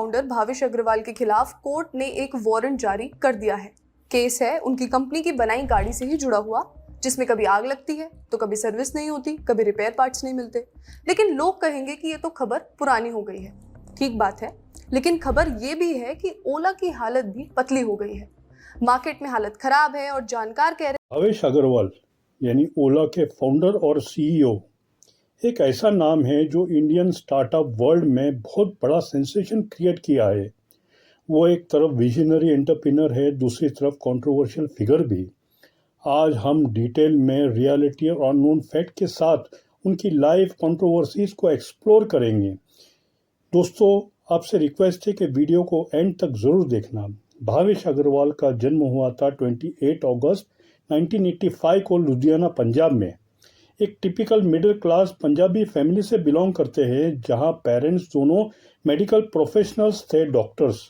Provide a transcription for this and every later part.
Founder Bhavesh Agarwal के खिलाफ court ने एक वारंट जारी कर दिया है। केस है उनकी कंपनी की बनाई गाड़ी से ही जुड़ा हुआ, जिसमें कभी आग लगती है तो कभी सर्विस नहीं होती, कभी रिपेयर पार्ट्स नहीं मिलते। लेकिन लोग कहेंगे कि ये तो खबर पुरानी हो गई है। ठीक बात है, लेकिन खबर ये भी है कि ओला की हालत भी पतली हो गई है। मार्केट में हालत खराब है और जानकार कह रहे भावेश अग्रवाल यानी ओला के फाउंडर और सीईओ एक ऐसा नाम है जो इंडियन स्टार्टअप वर्ल्ड में बहुत बड़ा सेंसेशन क्रिएट किया है। वो एक तरफ विजनरी एंटरप्रेन्योर है, दूसरी तरफ कंट्रोवर्शियल फिगर भी। आज हम डिटेल में रियलिटी और अननोन फैक्ट के साथ उनकी लाइफ कंट्रोवर्सीज को एक्सप्लोर करेंगे। दोस्तों, आपसे रिक्वेस्ट है कि वीडियो को एंड तक जरूर देखना। भावेश अग्रवाल का जन्म हुआ था 28 अगस्त 1985 को लुधियाना, पंजाब में। एक typical middle class Punjabi family से बिलोंग करते हैं, जहां पेरेंट्स दोनों मेडिकल प्रोफेशनल्स थे, डॉक्टर्स।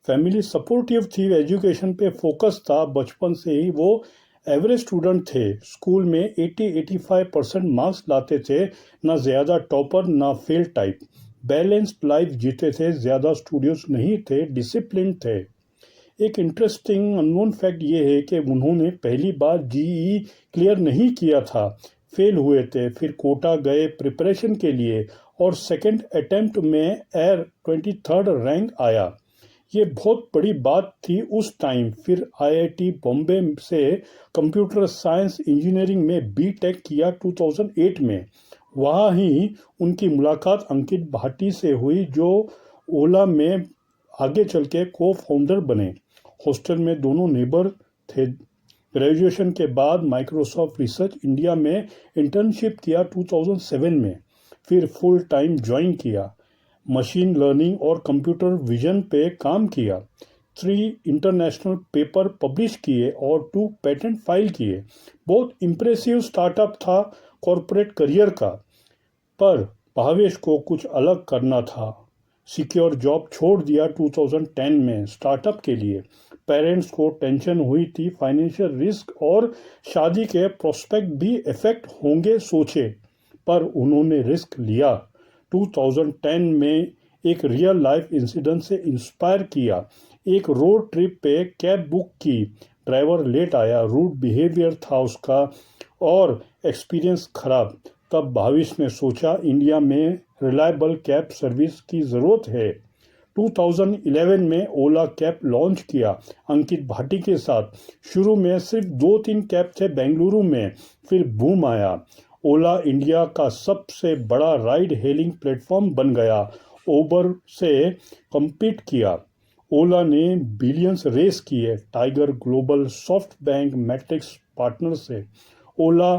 फैमिली सपोर्टिव थी, एजुकेशन पे फोकस था। बचपन से ही वो एवरेज स्टूडेंट थे। स्कूल में 80-85% मार्क्स लाते थे, ना ज़्यादा टॉपर ना फेल टाइप। बैलेंस्ड लाइफ जीते थे, ज़्यादा स्टूडियोज नहीं थे, डिसिप्लिन थे। एक इंटरेस्टिंग अननोन फैक्ट ये है कि उन्होंने पहली बार जीई क्लियर नहीं किया था, फेल हुए थे। फिर कोटा गए प्रिपरेशन के लिए और सेकंड अटेम्प्ट में एयर 23rd रैंक आया। ये बहुत बड़ी बात थी उस टाइम। फिर आईआईटी बॉम्बे से कंप्यूटर साइंस इंजीनियरिंग में बीटेक किया 2008 में। वहाँ ही उनकी मुलाकात अंकित भाटी से हुई, जो ओला में आगे चल के को फाउंडर बने। हॉस्टल में दोनों नेबर थे। ग्रेजुएशन के बाद माइक्रोसॉफ्ट रिसर्च इंडिया में इंटर्नशिप किया 2007 में। फिर फुल टाइम ज्वाइन किया। मशीन लर्निंग और कंप्यूटर विजन पे काम किया। 3 इंटरनेशनल पेपर पब्लिश किए और 2 पेटेंट फाइल किए। बहुत इम्प्रेसिव स्टार्टअप था कॉरपोरेट करियर का। पर भावेश को कुछ अलग करना था। सिक्योर जॉब छोड़ दिया 2010 में स्टार्टअप के लिए। पेरेंट्स को टेंशन हुई थी, फाइनेंशियल रिस्क और शादी के प्रोस्पेक्ट भी इफेक्ट होंगे सोचे, पर उन्होंने रिस्क लिया। 2010 में एक रियल लाइफ इंसिडेंट से इंस्पायर किया। एक रोड ट्रिप पे कैब बुक की, ड्राइवर लेट आया, रूड बिहेवियर था उसका और एक्सपीरियंस खराब। तब भावेश ने सोचा इंडिया में रिलायबल कैब सर्विस की ज़रूरत है। 2011 में ओला कैब लॉन्च किया अंकित भाटी के साथ। शुरू में सिर्फ 2-3 कैब थे बेंगलुरु में, फिर बूम आया। ओला इंडिया का सबसे बड़ा राइड हेलिंग प्लेटफॉर्म बन गया। उबर से कम्पीट किया। ओला ने बिलियंस रेस किए, tiger global, soft bank, matrix partner से। ओला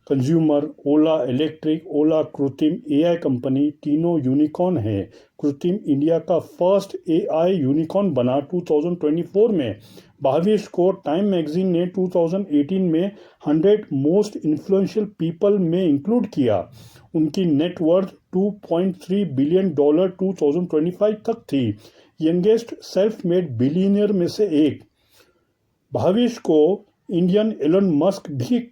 कंज्यूमर, ओला इलेक्ट्रिक, ओला कृत्रिम एआई कंपनी, तीनों यूनिकॉर्न है। कृत्रिम इंडिया का फर्स्ट एआई यूनिकॉर्न बना 2024 में। भावेश को टाइम मैगजीन ने 2018 में 100 मोस्ट इन्फ्लुएंशियल पीपल में इंक्लूड किया। उनकी नेटवर्थ $2.3 बिलियन 2025 तक थी। यंगेस्ट सेल्फ मेड बिलियनियर में से एक। भावेश को इंडियन एलन मस्क भी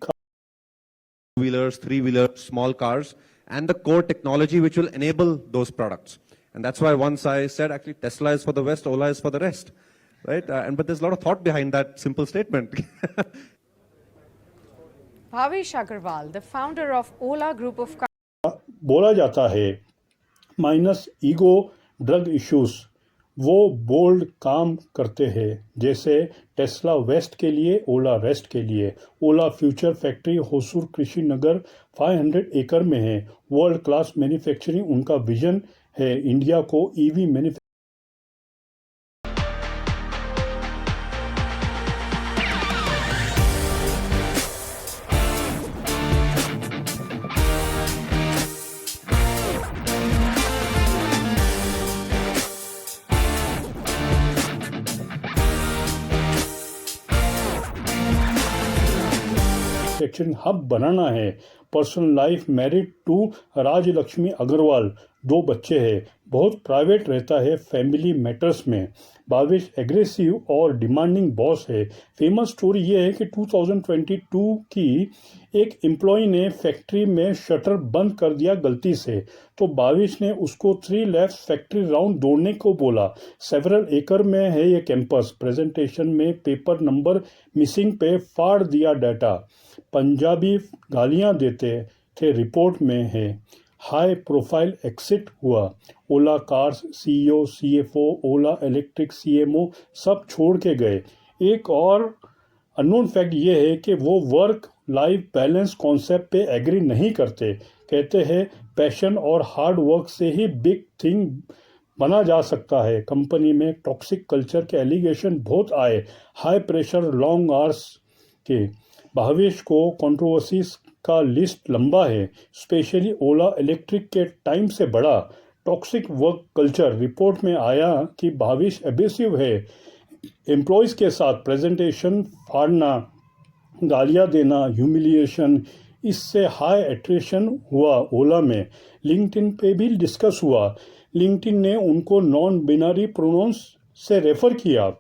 wheelers, 3-wheelers, small cars, and the core technology which will enable those products. And that's why once I said actually Tesla is for the West, Ola is for the rest, right? But there's a lot of thought behind that simple statement. Bhavesh Agarwal, the founder of Ola Group of बोला जाता है minus ego drug issues. वो bold काम करते हैं, जैसे Tesla waste के लिए, ओला रेस्ट के लिए। ओला फ्यूचर फैक्ट्री होसूर कृषि नगर 500 एकड़ में है। वर्ल्ड क्लास मैन्युफैक्चरिंग उनका विजन है। इंडिया को ईवी मैन्युफैक्चरिंग हब बनाना है। Personal life married to Rajlakshmi Agarwal, 2 बच्चे हैं। बहुत प्राइवेट रहता है फैमिली मैटर्स में। भावेश एग्रेसिव और डिमांडिंग बॉस है। फेमस स्टोरी ये है कि 2022 की एक एम्प्लॉय ने फैक्ट्री में शटर बंद कर दिया गलती से, तो भावेश ने उसको 3 लैप्स फैक्ट्री राउंड दौड़ने को बोला। सेवरल एकड़ में है ये कैंपस। प्रेजेंटेशन में पेपर नंबर मिसिंग पे फाड़ दिया डाटा। पंजाबी गालियां देते थे रिपोर्ट में है। हाई प्रोफाइल एक्सिट हुआ। ओला कार्स सीईओ, सीएफओ, ओला इलेक्ट्रिक सीएमओ सब छोड़ के गए। एक और अननोन फैक्ट ये है कि वो वर्क लाइफ बैलेंस कॉन्सेप्ट पे एग्री नहीं करते। कहते हैं पैशन और हार्ड वर्क से ही बिग थिंग बना जा सकता है। कंपनी में टॉक्सिक कल्चर के एलिगेशन बहुत आए। हाई प्रेशर, लॉन्ग आवर्स के। भावेश को कंट्रोवर्सीज का लिस्ट लंबा है, स्पेशली ओला इलेक्ट्रिक के टाइम से बड़ा। Toxic work culture. रिपोर्ट में आया कि भावेश एब्यूसिव है एम्प्लॉयज़ के साथ। प्रेजेंटेशन फाड़ना, गालियां देना, ह्यूमिलिएशन, इससे हाई एट्रिशन हुआ ओला में। लिंक्डइन पे भी डिस्कस हुआ। लिंक्डइन ने उनको नॉन बिनरी प्रोनाउंस से रेफर किया।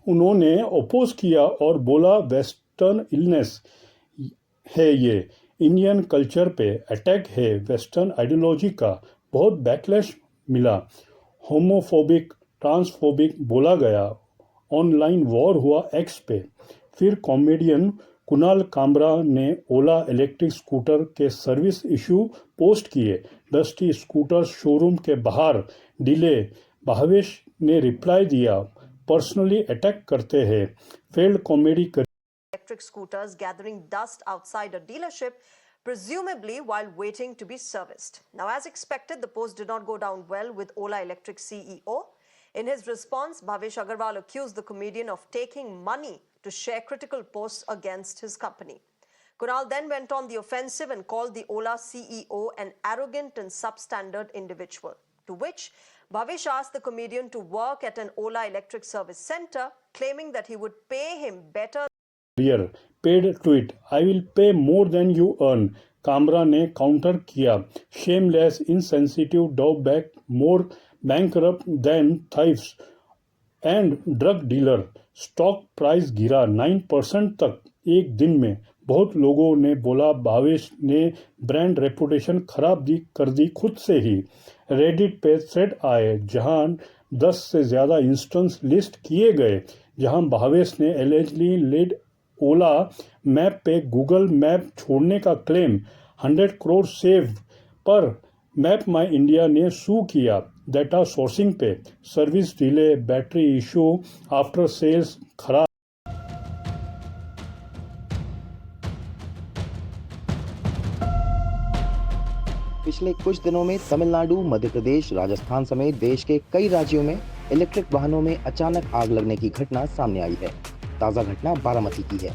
उन्होंने अपोज किया और बोला वेस्टर्न इलनेस है, ये इंडियन कल्चर पे अटैक है, वेस्टर्न आइडियोलॉजी का। बहुत बैकलैश मिला। होमोफोबिक, ट्रांसफोबिक बोला गया। ऑनलाइन वॉर हुआ एक्स पे। फिर कॉमेडियन कुणाल कामरा ने ओला इलेक्ट्रिक स्कूटर के सर्विस इशू पोस्ट किए। डस्टी स्कूटर शोरूम के बाहर डिले। भावेश ने रिप्लाई दिया, पर्सनली अटैक करते हैं। Failed comedy electric scooters gathering dust outside a dealership, presumably while waiting to be serviced. Now, as expected, the post did not go down well with Ola Electric CEO. In his response, Bhavesh Agarwal accused the comedian of taking money to share critical posts against his company. Kunal then went on the offensive and called the Ola CEO an arrogant and substandard individual, to which Bhavesh asked the comedian to work at an Ola Electric service center, claiming that he would pay him better. Paid tweet, I will pay more than you earn. Kamra ने counter किया, shameless, insensitive, dog back, more bankrupt than thieves and drug dealer. Stock price गिरा 9% तक एक दिन में। बहुत लोगों ने बोला भावेश ने ब्रांड रेपुटेशन खराब कर दी खुद से ही। रेडिट पे थ्रेड आए जहां 10 से ज़्यादा इंस्टेंस लिस्ट किए गए जहां भावेश ने एलिजिबली लेड ओला मैप पे गूगल मैप छोड़ने का क्लेम। 100 करोड़ सेव पर मैप माई इंडिया ने सू किया डेटा सोर्सिंग पे। Service delay, battery issue, after sales खराब। पिछले कुछ दिनों में तमिलनाडु, मध्य प्रदेश, राजस्थान समेत देश के कई राज्यों में इलेक्ट्रिक वाहनों में अचानक आग लगने की घटना सामने आई है। ताज़ा घटना बारामती की है।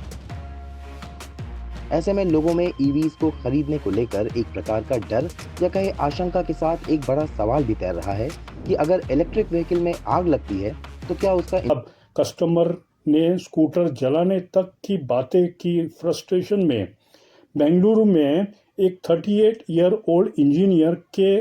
ऐसे में लोगों में ईवीज को खरीदने को लेकर एक प्रकार का डर या कहे आशंका के साथ एक बड़ा सवाल भी तैर रहा है कि अगर इलेक्ट्रिक व्हीकल में आग लगती है तो क्या उसका अब कस्टमर ने स्कूटर जलाने तक की बातें की। फ्रस्ट्रेशन में बेंगलुरु में एक 38 ईयर ओल्ड इंजीनियर के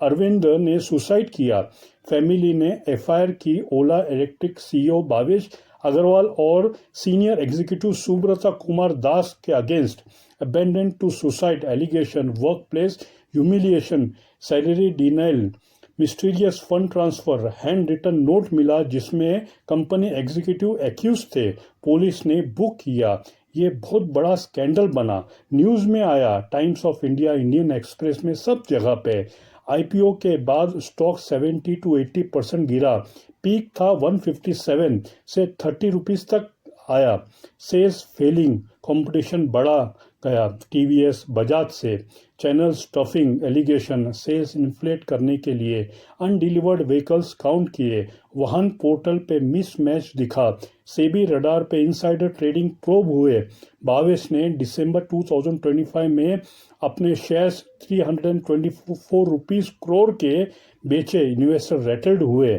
अरविंद ने सुसाइड किया। फैमिली ने एफआईआर की। ओला इलेक्ट्रिक सीईओ भावेश अग्रवाल और सीनियर एग्जीक्यूटिव सुब्रता कुमार दास के against abetment to suicide allegation, workplace humiliation, salary denial, mysterious fund transfer. Hand written note मिला जिसमें कंपनी एग्जीक्यूटिव एक्यूज थे। पुलिस ने बुक किया। ये बहुत बड़ा स्कैंडल बना, न्यूज़ में आया, Times of India, Indian Express में, सब जगह पे। आईपीओ के बाद स्टॉक 70 to 80% गिरा। पीक था 157 से 30 रुपीस तक आया। सेल्स फेलिंग, कंपटीशन बढ़ा गया टीवीएस, बजाज से। Channel stuffing allegation, sales inflate करने के लिए अनडिलीवर्ड व्हीकल्स काउंट किए। वाहन पोर्टल पे मिसमैच दिखा। सेबी रडार पे इनसाइडर ट्रेडिंग प्रोब हुए। भावेश ने दिसंबर 2025 में अपने शेयर्स 324 रुपीस करोड़ के बेचे। इन्वेस्टर रेटल्ड हुए।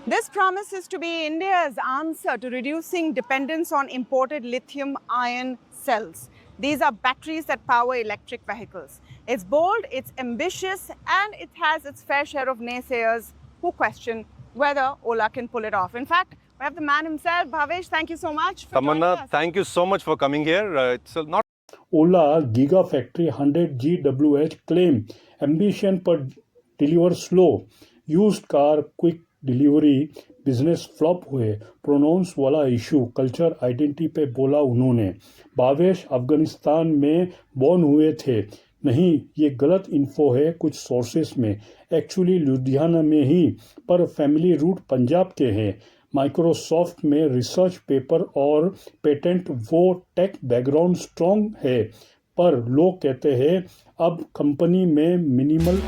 This promises to be India's answer to reducing dependence on imported lithium-ion cells. These are batteries that power electric vehicles. It's bold, it's ambitious, and it has its fair share of naysayers who question whether Ola can pull it off. In fact, we have the man himself. Bhavesh, thank you so much for joining Tamanna, us. thank you so much for coming here. It's not Ola Gigafactory 100 GWH claim ambition पर deliver slow used car quick delivery business flop हुए pronounce वाला issue culture identity पे बोला उन्होंने भावेश अफगानिस्तान में born हुए थे नहीं ये गलत इन्फो है कुछ सोर्सेस में एक्चुअली लुधियाना में ही पर फैमिली रूट पंजाब के हैं माइक्रोसॉफ्ट में रिसर्च पेपर और पेटेंट वो टेक बैकग्राउंड स्ट्रॉन्ग है पर लोग कहते हैं अब कंपनी में मिनिमल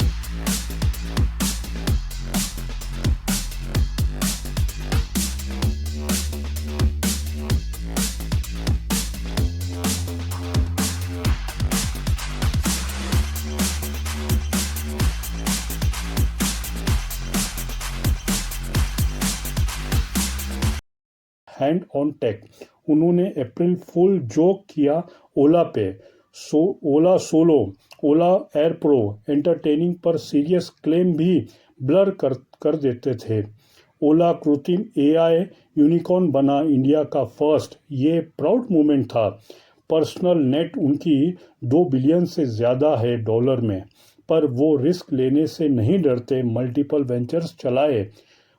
हैंड ऑन टेक उन्होंने अप्रैल फुल जोक किया ओला पे ओला सोलो ओला एयर प्रो एंटरटेनिंग पर सीरियस क्लेम भी ब्लर कर देते थे ओला कृत्रिम एआई यूनिकॉर्न बना इंडिया का फर्स्ट ये प्राउड मोमेंट था पर्सनल नेट उनकी 2 बिलियन से ज़्यादा है डॉलर में पर वो रिस्क लेने से नहीं डरते मल्टीपल वेंचर्स चलाए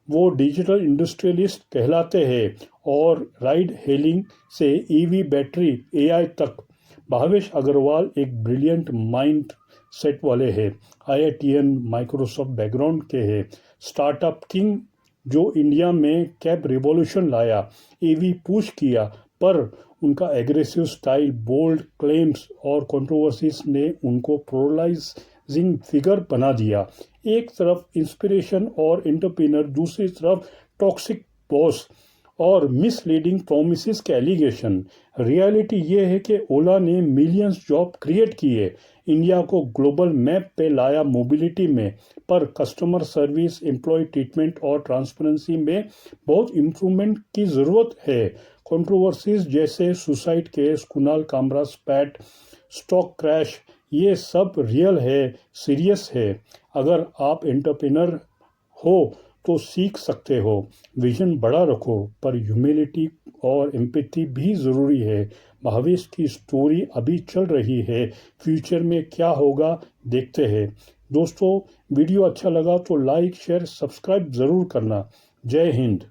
वो डिजिटल इंडस्ट्रियलिस्ट कहलाते हैं और राइड हेलिंग से ईवी बैटरी एआई तक भावेश अग्रवाल एक ब्रिलियंट माइंड सेट वाले हैं आईआईटीएन माइक्रोसॉफ्ट बैकग्राउंड के हैं स्टार्टअप किंग जो इंडिया में कैब रिवॉल्यूशन लाया ईवी पुश किया पर उनका एग्रेसिव स्टाइल बोल्ड क्लेम्स और कंट्रोवर्सीज ने उनको पोलराइजिंग फिगर बना दिया एक तरफ इंस्पिरेशन और एंटरप्रेन्योर दूसरी तरफ टॉक्सिक बॉस और मिसलीडिंग प्रोमिसेस के एलिगेशन रियलिटी ये है कि ओला ने मिलियंस जॉब क्रिएट किए इंडिया को ग्लोबल मैप पे लाया मोबिलिटी में पर कस्टमर सर्विस एम्प्लॉय ट्रीटमेंट और ट्रांसपेरेंसी में बहुत इम्प्रूवमेंट की ज़रूरत है कंट्रोवर्सीज जैसे suicide case Kunal Kamra स्पैट stock crash ये सब रियल है सीरियस है अगर आप एंटरप्रेन्योर हो तो सीख सकते हो विजन बड़ा रखो पर ह्यूमिलिटी और एम्पैथी भी ज़रूरी है भावेश की स्टोरी अभी चल रही है फ्यूचर में क्या होगा देखते हैं दोस्तों वीडियो अच्छा लगा तो लाइक शेयर सब्सक्राइब ज़रूर करना जय हिंद।